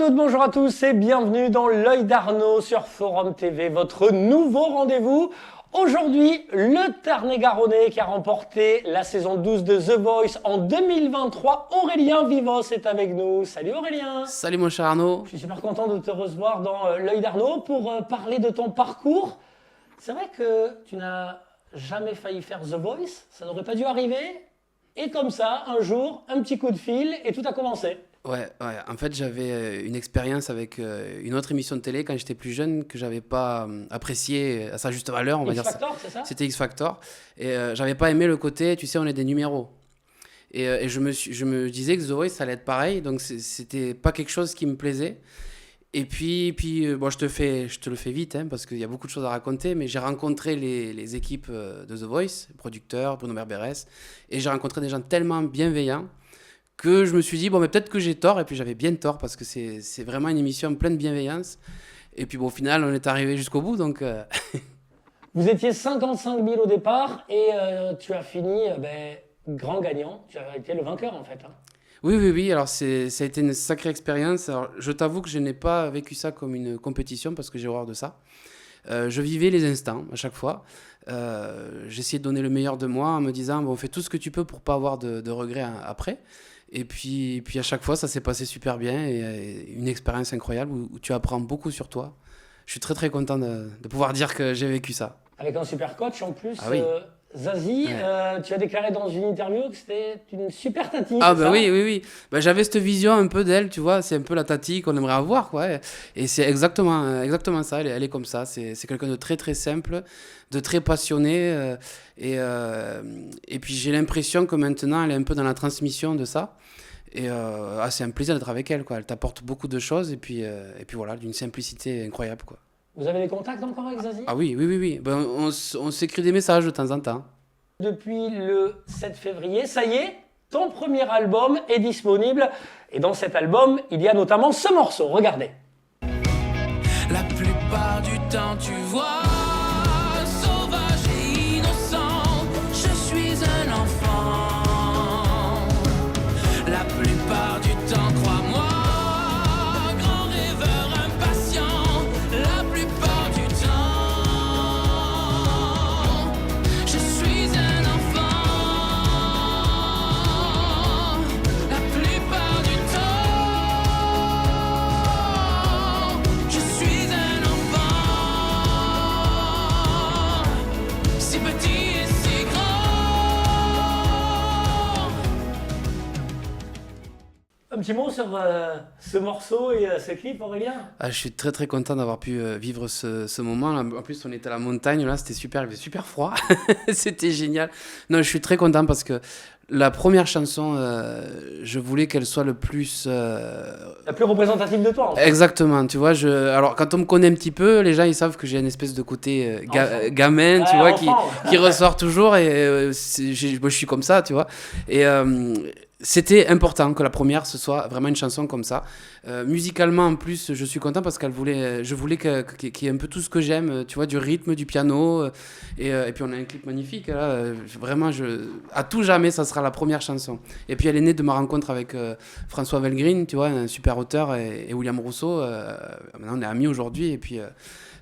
toutes, bonjour à tous et bienvenue dans l'œil d'Arnaud sur Forum TV, votre nouveau rendez-vous. Aujourd'hui, le Tarn-et-Garonnais qui a remporté la saison 12 de The Voice en 2023, Aurélien Vivos est avec nous. Salut Aurélien. Salut mon cher Arnaud. Je suis super content de te recevoir dans l'œil d'Arnaud pour parler de ton parcours. C'est vrai que tu n'as jamais failli faire The Voice, ça n'aurait pas dû arriver. Et comme ça, un jour, un petit coup de fil et tout a commencé. Ouais. En fait, j'avais une expérience avec une autre émission de télé quand j'étais plus jeune que j'avais pas apprécié à sa juste valeur, on va dire ça. X-Factor, c'est ça ? C'était X-Factor. Et j'avais pas aimé le côté, tu sais, on est des numéros. Et je me disais que The Voice, ça allait être pareil. Donc, c'était pas quelque chose qui me plaisait. Et puis bon, je te le fais vite, hein, parce qu'il y a beaucoup de choses à raconter, mais j'ai rencontré les équipes de The Voice, les producteurs, Bruno Berberès, et j'ai rencontré des gens tellement bienveillants que je me suis dit, bon, mais peut-être que j'ai tort, et puis j'avais bien tort, parce que c'est vraiment une émission pleine de bienveillance. Et puis bon, au final, on est arrivé jusqu'au bout, donc... Vous étiez 55 000 au départ, et tu as fini grand gagnant, tu as été le vainqueur en fait. Hein. Oui, alors ça a été une sacrée expérience. Alors, je t'avoue que je n'ai pas vécu ça comme une compétition parce que j'ai horreur de ça. Je vivais les instants à chaque fois. J'essayais de donner le meilleur de moi en me disant bon, fais tout ce que tu peux pour pas avoir de regrets après. Et puis à chaque fois, ça s'est passé super bien et une expérience incroyable où tu apprends beaucoup sur toi. Je suis très très content de pouvoir dire que j'ai vécu ça. Avec un super coach en plus. Ah oui. Zazie, ouais. Tu as déclaré dans une interview que c'était une super tati. Ah bah oui. Bah, j'avais cette vision un peu d'elle, tu vois, c'est un peu la tati qu'on aimerait avoir, quoi. Et c'est exactement ça, elle est comme ça. C'est quelqu'un de très très simple, de très passionné. Et puis j'ai l'impression que maintenant elle est un peu dans la transmission de ça. Et c'est un plaisir d'être avec elle, quoi. Elle t'apporte beaucoup de choses et puis voilà, d'une simplicité incroyable, quoi. Vous avez des contacts encore avec Zazie ? Ah oui. Ben, on s'écrit des messages de temps en temps. Depuis le 7 février, ça y est, ton premier album est disponible. Et dans cet album, il y a notamment ce morceau, regardez. La plupart du temps, tu vois, sauvage et innocent, je suis un enfant. La plupart du temps, crois-moi. Un petit mot sur ce morceau et ce clip, Aurélien ? Je suis très très content d'avoir pu vivre ce moment. En plus, on était à la montagne, là, c'était super, il faisait super froid. C'était génial. Non, je suis très content parce que la première chanson, je voulais qu'elle soit le plus... La plus représentative de toi, en fait. Exactement, tu vois. Alors, quand on me connaît un petit peu, les gens, ils savent que j'ai une espèce de côté gamin, tu vois, qui ressort toujours. Et moi, je suis comme ça, tu vois. Et... c'était important que la première, ce soit vraiment une chanson comme ça. Musicalement, en plus, je suis content parce je voulais qu'il y ait un peu tout ce que j'aime, tu vois, du rythme, du piano. Et puis, on a un clip magnifique. Là, vraiment, à tout jamais, ça sera la première chanson. Et puis, elle est née de ma rencontre avec François Velgreen, tu vois, un super auteur, et William Rousseau. Maintenant, on est amis aujourd'hui. Et puis,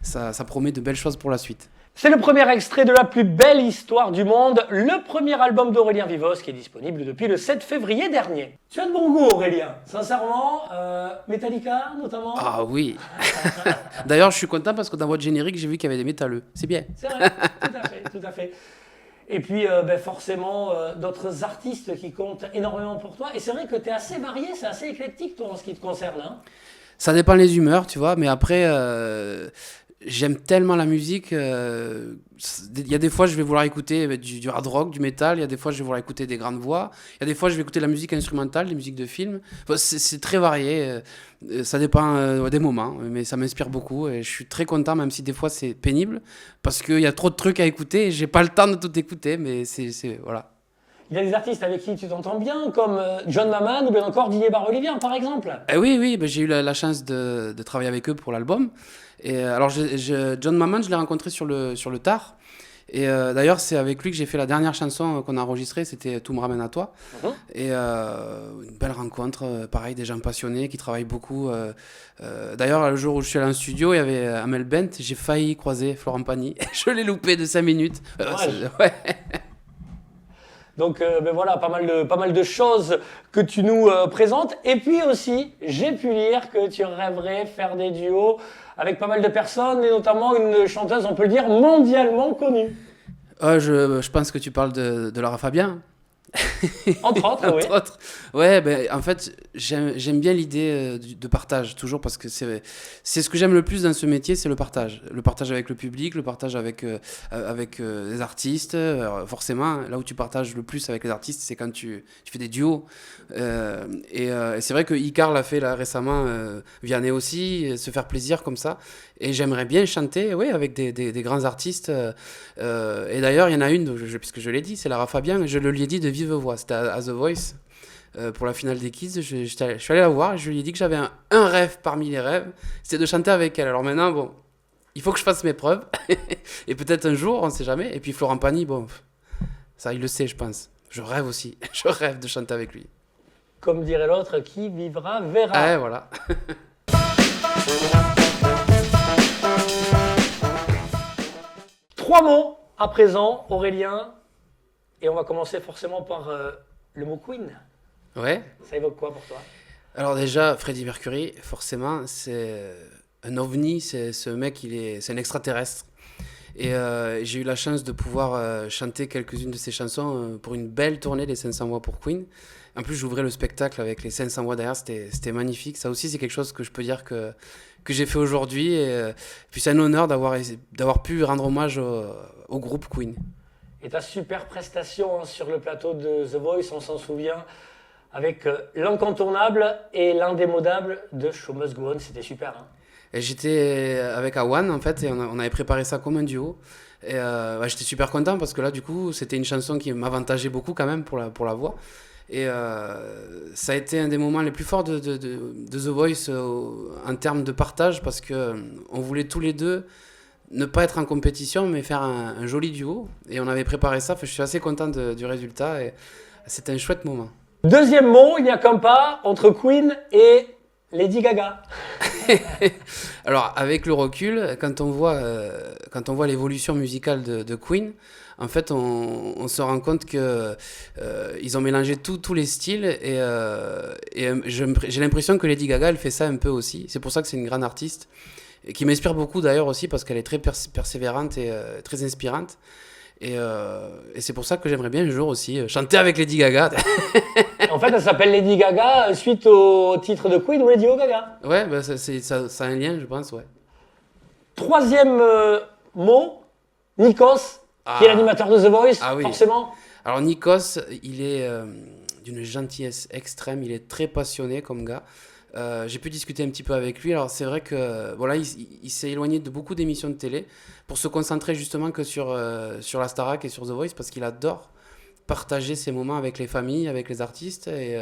ça promet de belles choses pour la suite. C'est le premier extrait de la plus belle histoire du monde, le premier album d'Aurélien Vivos qui est disponible depuis le 7 février dernier. Tu as de bon goût, Aurélien, sincèrement. Metallica, notamment. Ah oui. D'ailleurs, je suis content parce que dans votre générique, j'ai vu qu'il y avait des métalleux. C'est bien. C'est vrai, tout à fait. Et puis, forcément, d'autres artistes qui comptent énormément pour toi. Et c'est vrai que tu es assez varié, c'est assez éclectique, toi, en ce qui te concerne. Hein. Ça dépend les humeurs, tu vois, mais après... J'aime tellement la musique. Il y a des fois, je vais vouloir écouter du hard rock, du métal. Il y a des fois, je vais vouloir écouter des grandes voix. Il y a des fois, je vais écouter de la musique instrumentale, des musiques de films. Enfin, c'est très varié. Ça dépend des moments, mais ça m'inspire beaucoup. Et je suis très content, même si des fois, c'est pénible, parce qu'il y a trop de trucs à écouter. Et j'ai pas le temps de tout écouter, mais voilà. Il y a des artistes avec qui tu t'entends bien, comme John Maman ou bien encore Didier Barbelivien, par exemple. Oui, j'ai eu la chance de travailler avec eux pour l'album. Et alors, John Maman, je l'ai rencontré sur le tard. Et d'ailleurs, c'est avec lui que j'ai fait la dernière chanson qu'on a enregistrée, c'était Tout me ramène à toi. Et une belle rencontre, pareil, des gens passionnés qui travaillent beaucoup. D'ailleurs, le jour où je suis allé en studio, il y avait Amel Bent, j'ai failli croiser Florent Pagny. Je l'ai loupé de 5 minutes. Ouais. Donc ben voilà, pas mal de choses que tu nous présentes. Et puis aussi, j'ai pu lire que tu rêverais faire des duos avec pas mal de personnes, et notamment une chanteuse, on peut le dire, mondialement connue. Je pense que tu parles de Lara Fabian. Entre autres, oui. Entre autres. Ouais, ben, en fait, j'aime bien l'idée de partage, toujours, parce que c'est ce que j'aime le plus dans ce métier, c'est le partage. Le partage avec le public, le partage avec les artistes. Forcément, là où tu partages le plus avec les artistes, c'est quand tu fais des duos. Et c'est vrai que Icar l'a fait là récemment, Vianney aussi, se faire plaisir comme ça. Et j'aimerais bien chanter, ouais, avec des grands artistes. Et d'ailleurs, il y en a une, puisque je l'ai dit, c'est Lara Fabian, et je le lui ai dit de vive voix. C'était à The Voice, pour la finale des Kids. Je suis allé la voir, et je lui ai dit que j'avais un rêve parmi les rêves, c'était de chanter avec elle. Alors maintenant, bon, il faut que je fasse mes preuves, et peut-être un jour, on ne sait jamais. Et puis Florent Pagny, bon, ça, il le sait, je pense. Je rêve aussi, je rêve de chanter avec lui. Comme dirait l'autre, qui vivra verra. Ah, voilà. 3 mots à présent, Aurélien, et on va commencer forcément par le mot Queen. Ouais. Ça évoque quoi pour toi? Alors déjà, Freddie Mercury, forcément, c'est un ovni, c'est ce mec, c'est un extraterrestre. Et j'ai eu la chance de pouvoir chanter quelques-unes de ses chansons pour une belle tournée des 500 voix pour Queen. En plus, j'ouvrais le spectacle avec les 500 voix derrière, c'était magnifique. Ça aussi, c'est quelque chose que je peux dire que j'ai fait aujourd'hui. Et puis c'est un honneur d'avoir pu rendre hommage au groupe Queen. Et ta super prestation sur le plateau de The Voice, on s'en souvient, avec l'incontournable et l'indémodable de Show Must Go On, c'était super. Hein. Et j'étais avec Awan en fait, et on avait préparé ça comme un duo. Et j'étais super content parce que là, du coup, c'était une chanson qui m'avantageait beaucoup quand même pour la voix. Et ça a été un des moments les plus forts de The Voice en termes de partage, parce qu'on voulait tous les deux ne pas être en compétition mais faire un joli duo, et on avait préparé ça. Enfin, je suis assez content du résultat, et c'était un chouette moment. Deuxième mot, il n'y a qu'un pas entre Queen et Lady Gaga. Alors avec le recul, quand on voit l'évolution musicale de Queen, en fait, on se rend compte que ils ont mélangé tous les styles, et j'ai l'impression que Lady Gaga, elle fait ça un peu aussi. C'est pour ça que c'est une grande artiste, et qui m'inspire beaucoup d'ailleurs aussi, parce qu'elle est très persévérante et très inspirante. Et c'est pour ça que j'aimerais bien un jour aussi chanter avec Lady Gaga. En fait, elle s'appelle Lady Gaga suite au titre de Queen, Radio Gaga. Ouais, bah ça a un lien, je pense, ouais. Troisième mot, Nikos, qui est l'animateur de The Voice, oui. Forcément. Alors Nikos, il est d'une gentillesse extrême, il est très passionné comme gars. J'ai pu discuter un petit peu avec lui. Alors c'est vrai que voilà, il s'est éloigné de beaucoup d'émissions de télé pour se concentrer justement que sur la Starac et sur The Voice, parce qu'il adore partager ces moments avec les familles, avec les artistes, et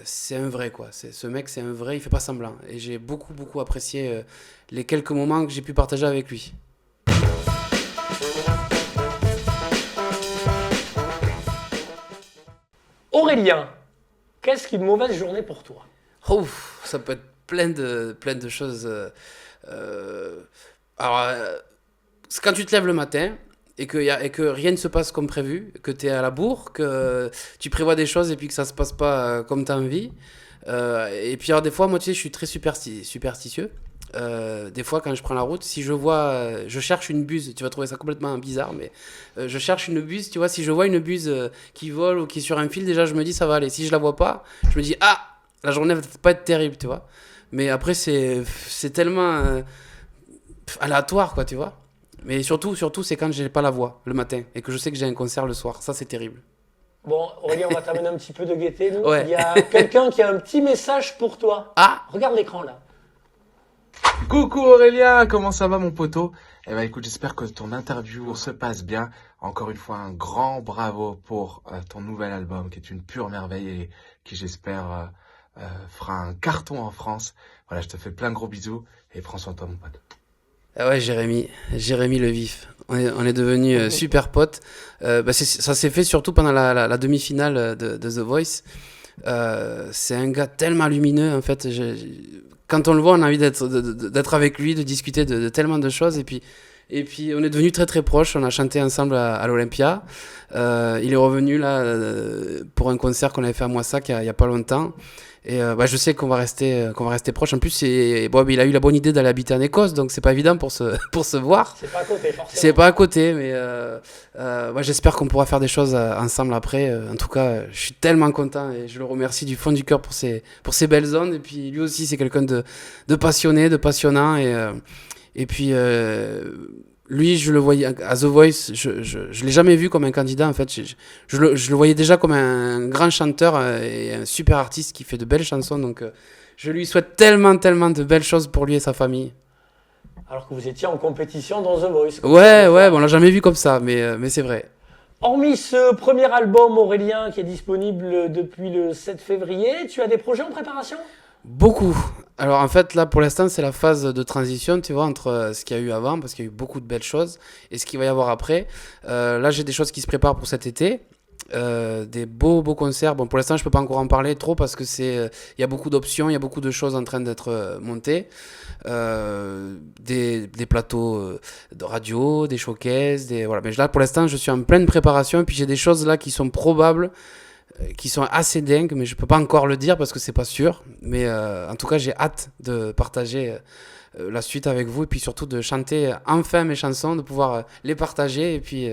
c'est un vrai, quoi. Ce mec, c'est un vrai, il fait pas semblant. Et j'ai beaucoup apprécié les quelques moments que j'ai pu partager avec lui. Aurélien, qu'est-ce qu'une mauvaise journée pour toi? Oh, ça peut être plein de choses. Alors, c'est quand tu te lèves le matin et que rien ne se passe comme prévu, que tu es à la bourre, que tu prévois des choses et puis que ça se passe pas comme tu as envie. Et puis alors, des fois, moi, tu sais, je suis très superstitieux. Des fois, quand je prends la route, si je cherche une buse, tu vas trouver ça complètement bizarre, mais je cherche une buse, tu vois, si je vois une buse qui vole ou qui est sur un fil, déjà je me dis ça va aller. Si je la vois pas, je me dis la journée va peut-être pas être terrible, tu vois. Mais après, c'est tellement aléatoire, quoi, tu vois. Mais surtout, c'est quand j'ai pas la voix le matin et que je sais que j'ai un concert le soir. Ça, c'est terrible. Bon, Aurélien, on va t'amener un petit peu de gaieté, nous. Ouais. Il y a quelqu'un qui a un petit message pour toi. Regarde l'écran, là. Coucou Aurélien, comment ça va mon poteau? Eh ben écoute, j'espère que ton interview se passe bien. Encore une fois, un grand bravo pour ton nouvel album qui est une pure merveille et qui, j'espère, fera un carton en France. Voilà, je te fais plein de gros bisous et prends soin de toi mon pote. Ah ouais, Jérémy le vif. On est devenus super potes. Ça s'est fait surtout pendant la demi-finale de The Voice. C'est un gars tellement lumineux, en fait. Quand on le voit, on a envie d'être avec lui, de discuter de tellement de choses. Et puis, on est devenus très très proches. On a chanté ensemble à l'Olympia. Il est revenu là pour un concert qu'on avait fait à Moissac il y a pas longtemps. Et je sais qu'on va rester proches. En plus, il a eu la bonne idée d'aller habiter en Écosse, donc c'est pas évident pour se voir. C'est pas à côté, forcément. C'est pas à côté, mais j'espère qu'on pourra faire des choses ensemble après. En tout cas, je suis tellement content et je le remercie du fond du cœur pour ses belles ondes. Et puis lui aussi, c'est quelqu'un de passionné, de passionnant. Et puis lui, je le voyais à The Voice, je l'ai jamais vu comme un candidat en fait. Je le voyais déjà comme un grand chanteur et un super artiste qui fait de belles chansons. Donc je lui souhaite tellement de belles choses pour lui et sa famille. Alors que vous étiez en compétition dans The Voice. Ouais, on l'a jamais vu comme ça, mais c'est vrai. Hormis ce premier album, Aurélien, qui est disponible depuis le 7 février, tu as des projets en préparation ? Beaucoup. Alors en fait là pour l'instant c'est la phase de transition, tu vois, entre ce qu'il y a eu avant, parce qu'il y a eu beaucoup de belles choses, et ce qu'il va y avoir après. Là j'ai des choses qui se préparent pour cet été, des beaux concerts. Bon, pour l'instant je peux pas encore en parler trop parce que il y a beaucoup d'options, il y a beaucoup de choses en train d'être montées, des plateaux de radio, des showcases, voilà. Mais là pour l'instant je suis en pleine préparation, et puis j'ai des choses là qui sont probables, qui sont assez dingues, mais je peux pas encore le dire parce que c'est pas sûr. Mais en tout cas, j'ai hâte de partager la suite avec vous, et puis surtout de chanter enfin mes chansons, de pouvoir les partager, et puis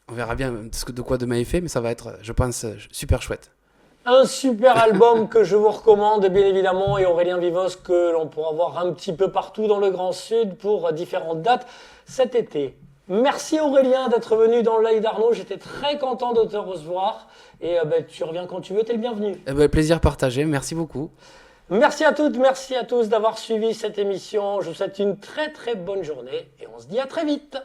on verra bien de quoi demain est fait, mais ça va être, je pense, super chouette. Un super album que je vous recommande, bien évidemment, et Aurélien Vivos, que l'on pourra voir un petit peu partout dans le Grand Sud pour différentes dates cet été. Merci Aurélien d'être venu dans l'œil d'Arnaud, j'étais très content de te recevoir, et tu reviens quand tu veux, t'es le bienvenu. Plaisir partagé, merci beaucoup. Merci à toutes, merci à tous d'avoir suivi cette émission, je vous souhaite une très très bonne journée, et on se dit à très vite.